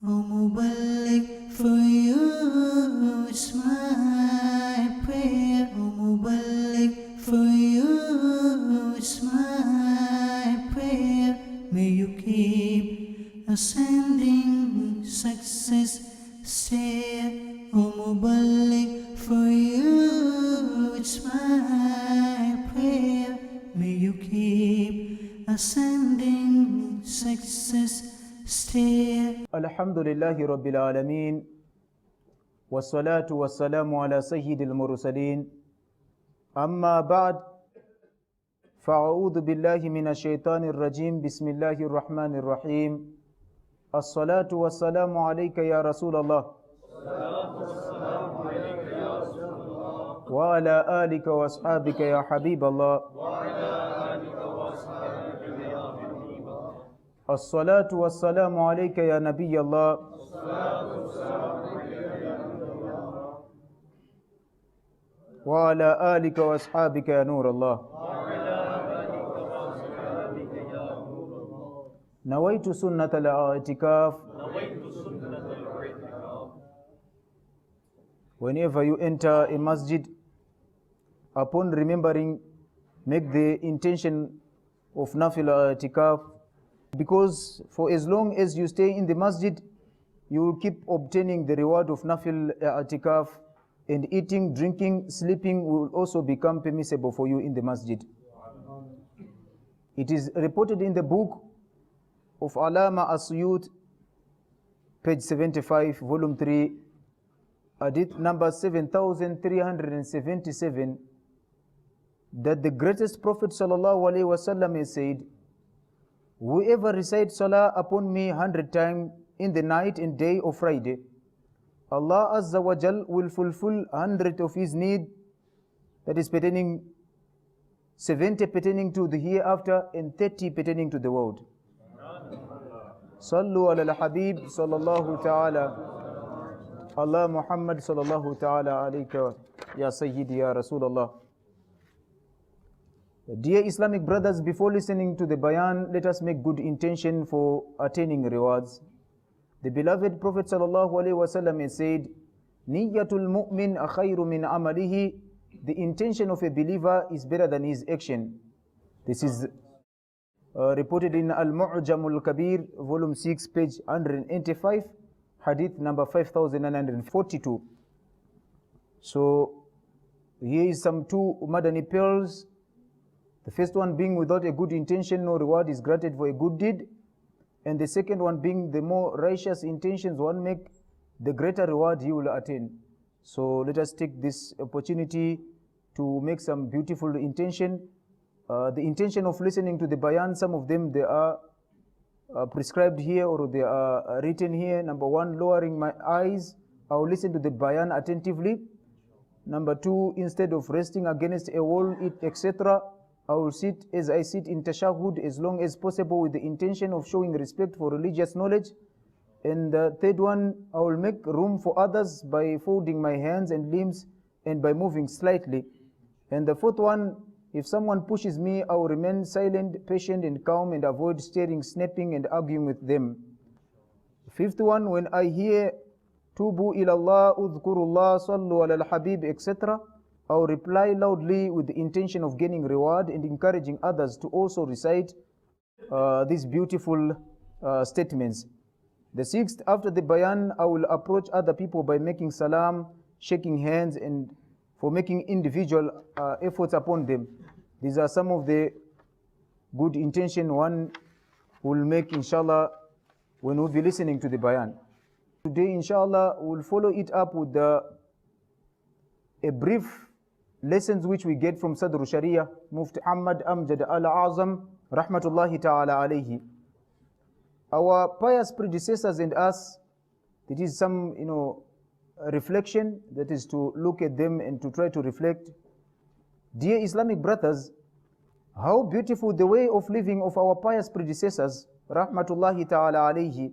O Mubarak, for you is my prayer. O Mubarak, for you is my prayer. May you keep ascending success stair. O Mubarak, for you it's my prayer. May you keep ascending success stair. Alhamdulillahi Rabbil Alameen. Wassalatu wassalamu ala Sayyidil Mursalin. Amma ba'd. Fa'a'udhu billahi minash shaitanir rajim. Bismillahir Rahmanir Rahim. As-salatu wassalamu alayka ya Rasulallah. Wa ala alika wa ashabika ya Habiballah. As-salatu wassalamu alayka ya Nabiyallah. Wa ala alika wa ashabika ya Nurallah. Nawaitu sunnata al-i'tikaf. Whenever you enter a masjid, upon remembering, make the intention of nafil i'tikaf, because for as long as you stay in the masjid, you will keep obtaining the reward of nafil i'tikaf, and eating, drinking, sleeping will also become permissible for you in the masjid. It is reported in the book of Alama As-Suyut, page 75, volume 3, hadith number 7377, that the greatest Prophet sallallahu alaihi wasallam has said, whoever recites salah upon me 100 times in the night and day of Friday, Allah Azza wa Jal will fulfill 100 of his need, that is pertaining, 70 pertaining to the hereafter and 30 pertaining to the world. Sallu ala al-Habib sallallahu ta'ala Allah Muhammad sallallahu ta'ala alayka ya Sayyidi ya Rasulullah. Dear Islamic brothers, before listening to the Bayan, let us make good intention for attaining rewards. The beloved Prophet sallallahu alaihi wasallam has said, Niyyatul mu'min khayru min amalihi. The intention of a believer is better than his action. This is reported in Al-Mu'jamul Kabir, volume 6, page 185, hadith number 5942. So here is some two Madani pearls. The first one being, without a good intention, no reward is granted for a good deed. And the second one being, the more righteous intentions one make, the greater reward he will attain. So let us take this opportunity to make some beautiful intention. The intention of listening to the Bayan, some of them, they are prescribed here or they are written here. Number one, lowering my eyes, I will listen to the Bayan attentively. Number two, instead of resting against a wall, etc., I will sit as I sit in tashahhud as long as possible with the intention of showing respect for religious knowledge. And the third one, I will make room for others by folding my hands and limbs and by moving slightly. And the fourth one, if someone pushes me, I will remain silent, patient and calm and avoid staring, snapping and arguing with them. Fifth one, when I hear Tubu ilallah, udhkurullah, sallu ala al-habib, etc., I will reply loudly with the intention of gaining reward and encouraging others to also recite these beautiful statements. The sixth, after the Bayan, I will approach other people by making salam, shaking hands, and for making individual efforts upon them. These are some of the good intention one will make, inshallah, when we'll be listening to the Bayan. Today, inshallah, we'll follow it up with a brief lessons which we get from Sadr Sharia, Mufti Ahmad Amjad Al-Azam, Rahmatullahi Ta'ala alayhi. Our pious predecessors and us, it is some, reflection, that is to look at them and to try to reflect. Dear Islamic brothers, how beautiful the way of living of our pious predecessors, Rahmatullahi Ta'ala alayhi,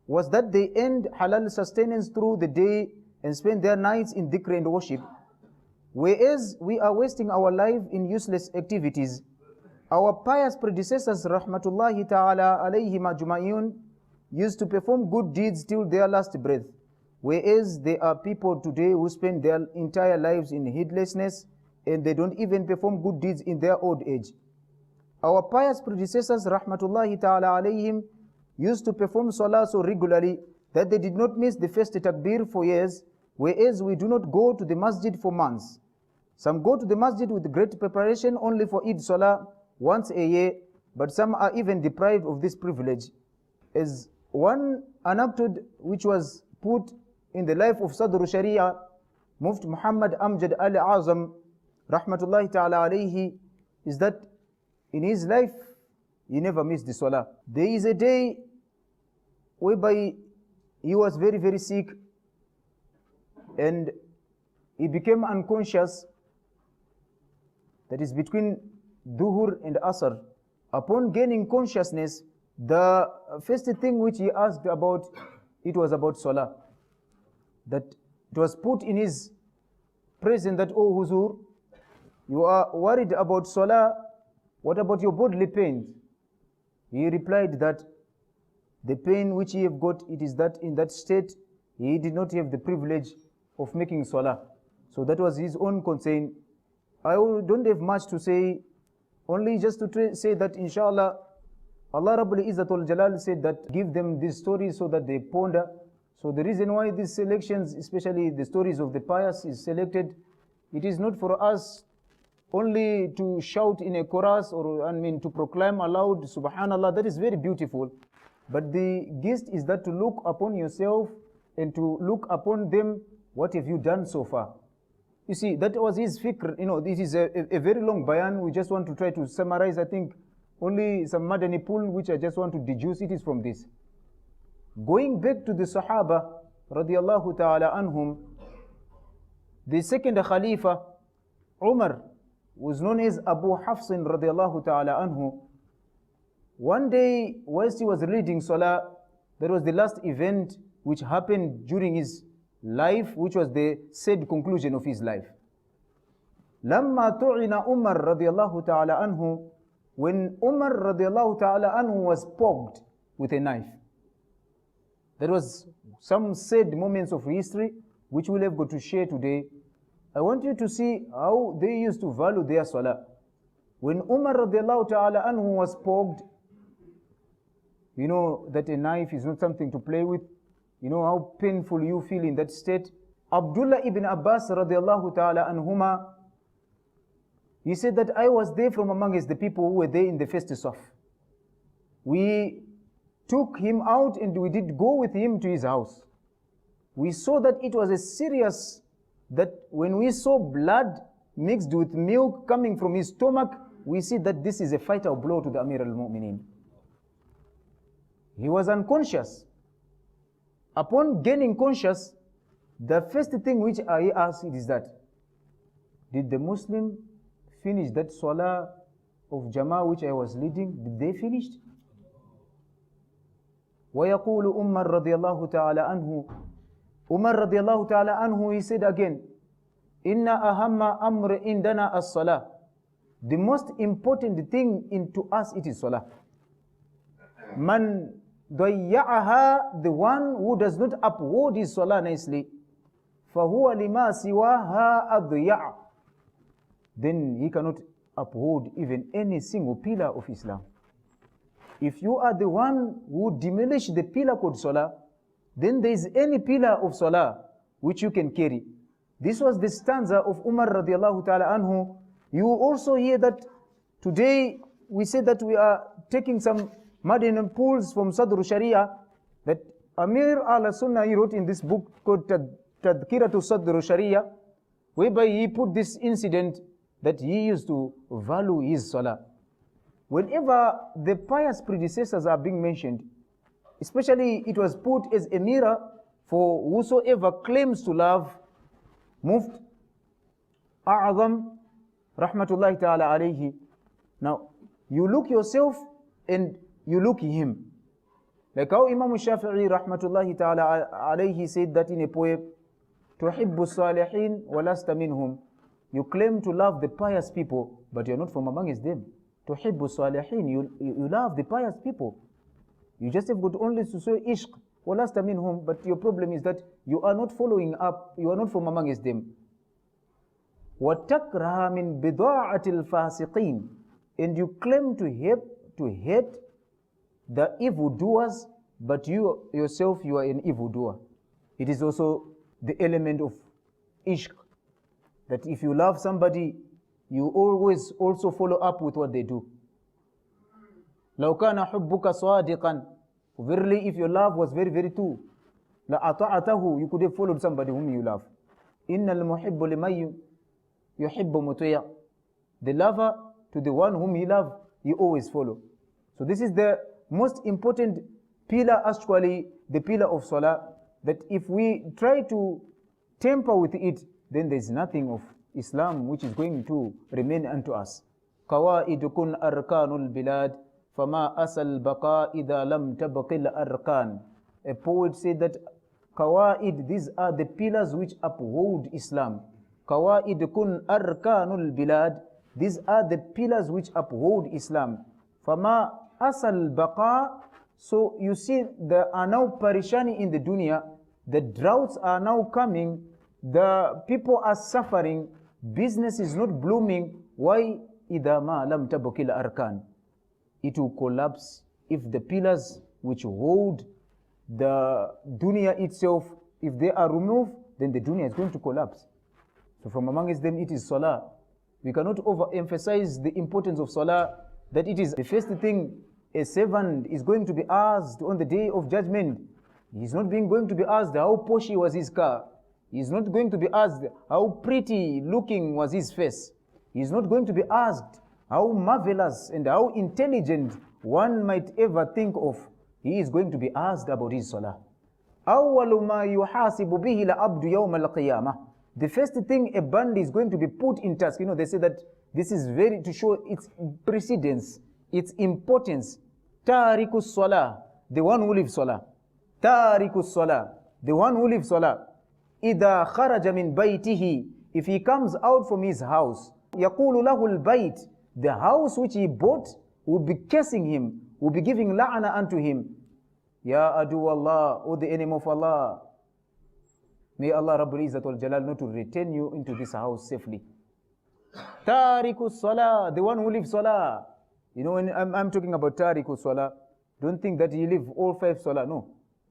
was that they earned halal sustenance through the day and spent their nights in dhikr and worship. Whereas we are wasting our life in useless activities. Our pious predecessors, rahmatullahi ta'ala alayhim ajma'un, used to perform good deeds till their last breath, whereas there are people today who spend their entire lives in heedlessness and they don't even perform good deeds in their old age. Our pious predecessors, rahmatullahi ta'ala alayhim, used to perform salah so regularly that they did not miss the first takbir for years, whereas we do not go to the masjid for months. Some go to the masjid with great preparation only for Eid Salah once a year, but some are even deprived of this privilege. As one anecdote which was put in the life of Sadr Sharia, Mufti Muhammad Amjad Al-Azam, rahmatullahi ta'ala alayhi, is that in his life, he never missed the Salah. There is a day whereby he was very, very sick and he became unconscious. That is between Duhur and Asr. Upon gaining consciousness, the first thing which he asked about, it was about Salah. That it was put in his presence that, oh Huzur, you are worried about Salah, what about your bodily pain? He replied that the pain which he have got, it is that in that state, he did not have the privilege of making Salah. So that was his own concern. I don't have much to say, only just to say that inshallah, Allah Rabbul Izzatul Jalal said that give them this story so that they ponder. So the reason why these selections, especially the stories of the pious, is selected, it is not for us only to shout in a chorus or to proclaim aloud, Subhanallah, that is very beautiful. But the gist is that to look upon yourself and to look upon them, what have you done so far? You see, that was his fikr. This is a very long bayan. We just want to try to summarize, I think, only some Madani pool, which I just want to deduce it is from this. Going back to the Sahaba, radiallahu ta'ala anhum, the second Khalifa, Umar, was known as Abu Hafsin, radiallahu ta'ala anhu. One day, whilst he was reading Salah, that was the last event which happened during his life, which was the said conclusion of his life. لما طعن Umar radiallahu ta'ala anhu, when Umar radiallahu ta'ala anhu was poked with a knife. There was some sad moments of history which we'll have got to share today. I want you to see how they used to value their salah. When Umar radiallahu ta'ala anhu was poked, you know that a knife is not something to play with. You know how painful you feel in that state. Abdullah ibn Abbas radiallahu ta'ala anhuma, he said that I was there from amongst the people who were there in the first saf. We took him out and we did go with him to his house. We saw that it was a serious, that when we saw blood mixed with milk coming from his stomach, we see that this is a fatal blow to the Amir al-Mu'mineen. He was unconscious. Upon gaining conscious, the first thing which I asked is that, did the Muslim finish that salah of Jama'ah which I was leading? Did they finish? وَيَقُولُ Umar radiallahu ta'ala anhu, Umar radiallahu ta'ala anhu, he said again, Inna ahamma amr indana as-salah. The most important thing into us, it is salah. Man ضَيَّعَهَا, the one who does not uphold his salah nicely, فَهُوَ لِمَا سِوَاهَا أَضْيَعَ, then he cannot uphold even any single pillar of Islam. If you are the one who diminish the pillar called salah, then there is any pillar of salah which you can carry. This was the stanza of Umar radiallahu ta'ala anhu. You also hear that today we say that we are taking some Madani pools from Sadr Sharia, that Amir al-Sunnah, he wrote in this book called Tadhkiratu Sadr Sharia, whereby he put this incident that he used to value his salah. Whenever the pious predecessors are being mentioned, especially it was put as a mirror for whosoever claims to love Mufti A'azam rahmatullahi ta'ala alayhi. Now, you look yourself and you look him. Like how Imam Shafi'i rahmatullahi ta'ala alayhi said that in a poem, تُحِبُّ الصَّالِحِينَ وَلَسْتَ مِنْهُمْ. You claim to love the pious people, but you're not from amongst them. تُحِبُّ الصَّالِحِينَ, you love the pious people. You just have got only to show ishq. وَلَسْتَ مِنْهُمْ. But your problem is that you are not following up, you are not from amongst them. وَتَكْرَهَ مِنْ بِضَاعَةِ الْفَاسِقِينَ. And you claim to hate the evildoers, but you yourself, you are an evildoer. It is also the element of ishq, that if you love somebody, you always also follow up with what they do. لَوْ كَانَ حُبُّكَ صَادِقًا. Verily, if your love was very, very true, لَأَطَعَتَهُ. You could have followed somebody whom you love. إِنَّ الْمُحِبُّ لِمَنْ يُحِبُّ مُطِيعًا. The lover to the one whom he loves, you always follow. So this is the most important pillar, actually, the pillar of salah, that if we try to tamper with it, then there is nothing of Islam which is going to remain unto us. قَوَائِدُكُنْ أَرْكَانُ الْبِلَادِ فَمَا أَسَى الْبَقَاءِ إِذَا لَمْ تَبْقِ الْأَرْكَانِ. A poet said that Qawaid, these are the pillars which uphold Islam. Qawaidukun arkanul bilad, these are the pillars which uphold Islam. Fama asal baqa. So you see, there are now parishani in the dunya, the droughts are now coming, the people are suffering, business is not blooming. Why? إِذَا مَا لَمْ تَبْقِ الْأَرْكَانِ. It will collapse if the pillars which hold the dunya itself, if they are removed, then the dunya is going to collapse. So from amongst them, it is salah. We cannot overemphasize the importance of salah, that it is the first thing a servant is going to be asked on the day of judgment. He's not going to be asked how poshy was his car. He's not going to be asked how pretty looking was his face. He's not going to be asked how marvelous and how intelligent one might ever think of. He is going to be asked about his salah. أَوَّلُ مَا يُحَاسِبُ بِهِ لَعَبْدُ يَوْمَ الْقِيَامَةِ. The first thing a band is going to be put in task. You know, they say that this is very to show its precedence, its importance. Tarikus salah, the one who lives salah. Tarikus salah, the one who lives salah. إِذَا خَرَجَ مِنْ بَيْتِهِ. If he comes out from his house, يَقُولُ لَهُ الْبَيْتِ. The house which he bought will be cursing him, will be giving la'ana unto him. Ya adu Allah, O the enemy of Allah. May Allah Rabbul Izzat wal Jalal not to return you into this house safely. Tarikus salah, the one who lives salah. You know, when I'm talking about tarikus salah, don't think that you live all 5 salah. No.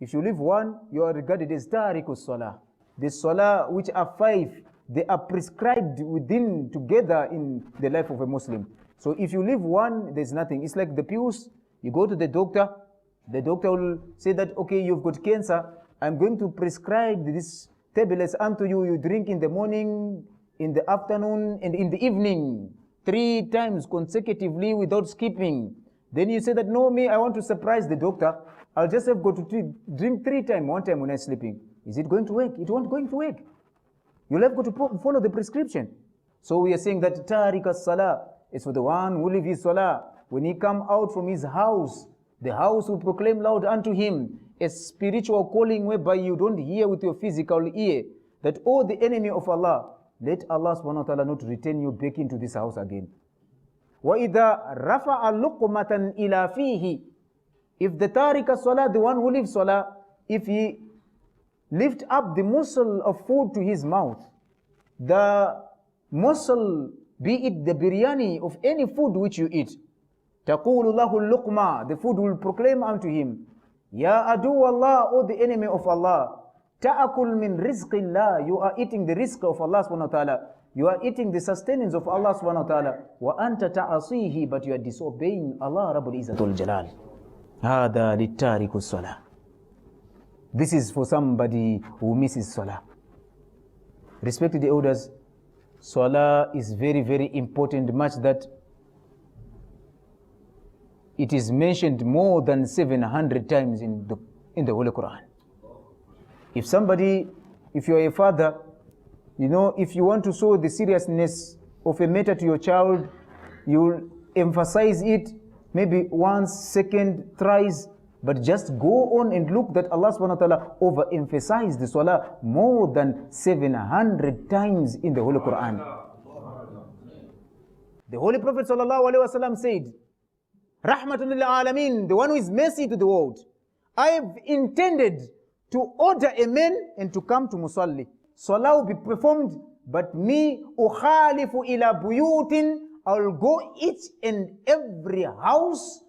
If you live one, you are regarded as tarikus salah. The salah which are 5, they are prescribed within together in the life of a Muslim. So if you leave one, there's nothing. It's like the pills. You go to the doctor will say that, okay, you've got cancer. I'm going to prescribe these tablets unto you. You drink in the morning, in the afternoon, and in the evening, 3 times consecutively without skipping. Then you say that, no, me, I want to surprise the doctor. I'll just have got to drink 3 times, 1 time when I'm sleeping. Is it going to work? It won't going to work. You'll have got to follow the prescription. So we are saying that tariq as-salah is for the one who leaves his salah. When he come out from his house, the house will proclaim loud unto him a spiritual calling whereby you don't hear with your physical ear that, oh, the enemy of Allah, let Allah subhanahu wa ta'ala not return you back into this house again. وَإِذَا رَفَعَ لُقْمَةً إِلَى فِيهِ. If the tariq as-salah, the one who leaves salah, if he lift up the morsel of food to his mouth, the morsel, be it the biryani of any food which you eat, تَقُولُ لَهُ اللُّقْمَةِ, the food will proclaim unto him, Ya adu Allah, O the enemy of Allah, تَأَكُلْ مِنْ رِزْقِ اللَّهِ, you are eating the rizq of Allah subhanahu wa ta'ala, you are eating the sustenance of Allah subhanahu wa ta'ala, وَأَنْتَ تَعَصِيهِ, but you are disobeying Allah Rabbul Izzat wal Jalal. هَذَا لِلتَّارِكُ الصَّلَاةِ. This is for somebody who misses salah. Respected elders, salah is very, very important, much that it is mentioned more than 700 times in the Holy Quran. If you are a father, you know, if you want to show the seriousness of a matter to your child, you'll emphasize it maybe once, second, thrice, but just go on and look that Allah subhanahu wa ta'ala overemphasized the salah more than 700 times in the Holy Quran. The Holy Prophet sallallahu alaihi wasallam said, Rahmatun lil Alameen, the one who is mercy to the world. I have intended to order a man and to come to Musalli. Salah will be performed, but me, ukhalifu ila buyutin, I will go each and every house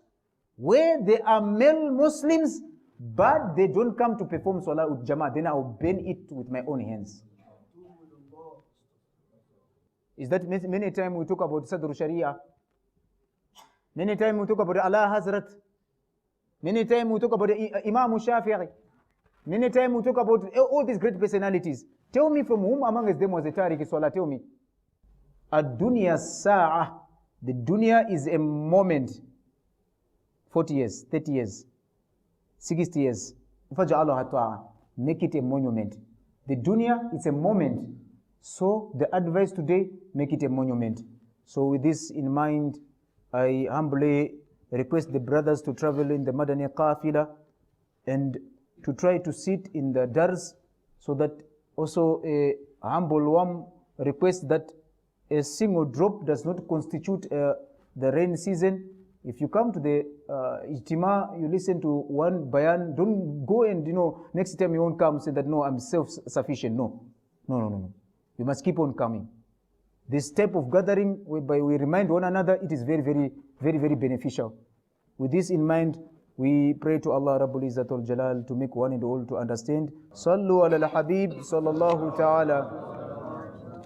where there are male Muslims, but they don't come to perform Salah with Jama'ah, then I will burn it with my own hands. Is that many times we talk about Sadr Sharia? Many times we talk about Allah Hazrat. Many times we talk about Imam Shafi'i. Many times we talk about all these great personalities. Tell me from whom among them was a Tariq Salah? Tell me. Ad-dunya sa'a. The dunya is a moment. 40 years, 30 years, 60 years. Make it a monument. The dunya is a moment. So the advice today, make it a monument. So with this in mind, I humbly request the brothers to travel in the Madani Qafila and to try to sit in the dars, so that also a humble one request that a single drop does not constitute the rain season. If you come to the ijtima, you listen to one bayan, don't go and, next time you won't come say that, no, I'm self-sufficient. No. You must keep on coming. This type of gathering, whereby we remind one another, it is very, very, very, very beneficial. With this in mind, we pray to Allah Rabbul Izzatul Jalal to make one and all to understand. Sallu ala al-Habib sallallahu ta'ala.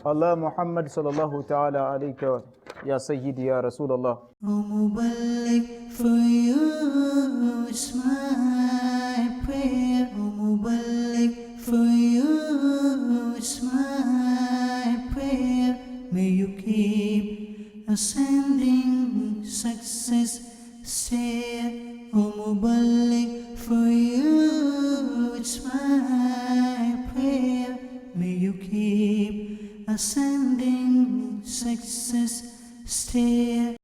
Allah Muhammad sallallahu ta'ala alayka ya Sayyidi ya Rasulullah. O Muballigh, for you is my prayer. O Muballigh, for you is my prayer. May you keep ascending success stair. O Muballigh, for you it's my prayer. May you keep ascending success stair.